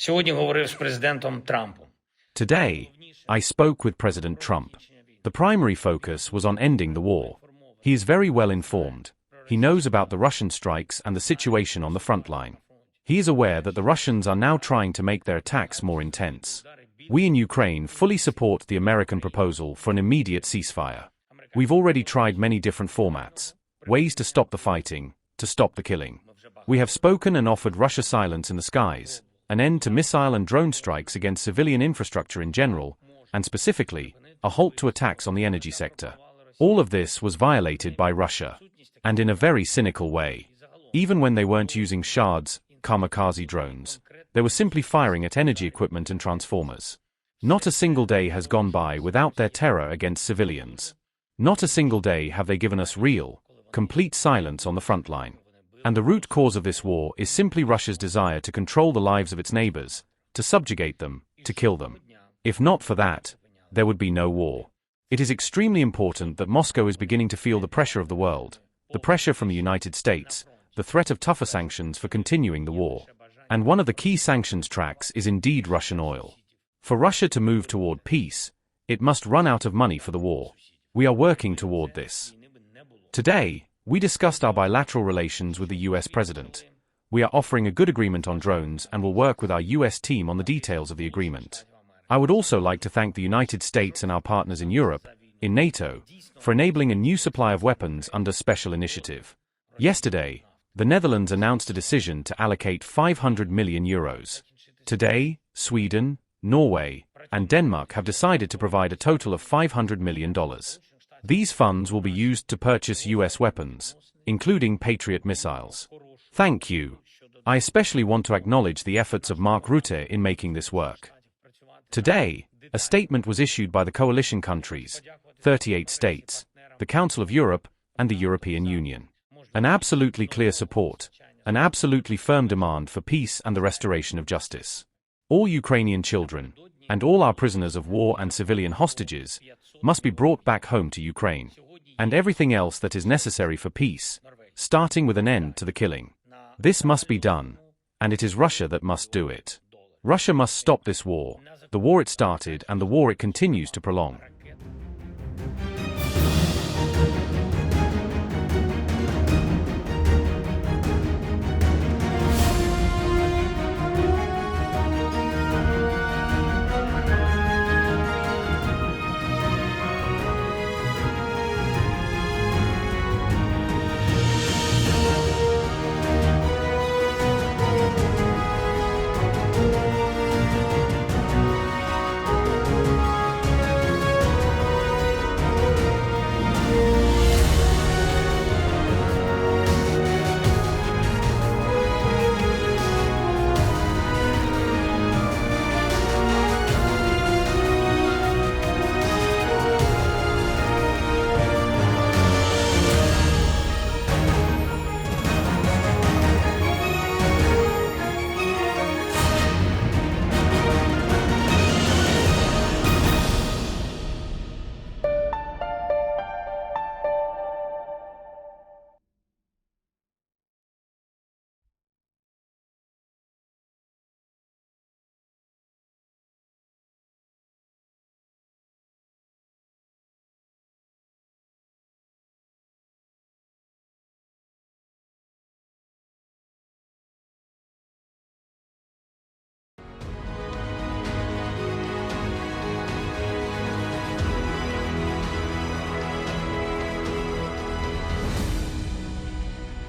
Сьогодні говорив з президентом Трампом. Today, I spoke with President Trump. The primary focus was on ending the war. He is very well informed. He knows about the Russian strikes and the situation on the front line. He is aware that the Russians are now trying to make their attacks more intense. We in Ukraine fully support the American proposal for an immediate ceasefire. We've already tried many different formats, ways to stop the fighting, to stop the killing. We have spoken and offered Russia silence in the skies, an end to missile and drone strikes against civilian infrastructure in general, and specifically, a halt to attacks on the energy sector. All of this was violated by Russia, and in a very cynical way. Even when they weren't using shards, kamikaze drones, they were simply firing at energy equipment and transformers. Not a single day has gone by without their terror against civilians. Not a single day have they given us real, complete silence on the front line. And the root cause of this war is simply Russia's desire to control the lives of its neighbors, to subjugate them, to kill them. If not for that, there would be no war. It is extremely important that Moscow is beginning to feel the pressure of the world, the pressure from the United States, the threat of tougher sanctions for continuing the war. And one of the key sanctions tracks is indeed Russian oil. For Russia to move toward peace, it must run out of money for the war. We are working toward this. Today, we discussed our bilateral relations with the US President. We are offering a good agreement on drones and will work with our US team on the details of the agreement. I would also like to thank the United States and our partners in Europe, in NATO, for enabling a new supply of weapons under special initiative. Yesterday, the Netherlands announced a decision to allocate €500 million. Today, Sweden, Norway, and Denmark have decided to provide a total of $500 million. These funds will be used to purchase US weapons, including Patriot missiles. Thank you. I especially want to acknowledge the efforts of Mark Rutte in making this work. Today, a statement was issued by the coalition countries, 38 states, the Council of Europe, and the European Union. An absolutely clear support, an absolutely firm demand for peace and the restoration of justice. All Ukrainian children, and all our prisoners of war and civilian hostages, must be brought back home to Ukraine, and everything else that is necessary for peace, starting with an end to the killing. This must be done, and it is Russia that must do it. Russia must stop this war, the war it started and the war it continues to prolong.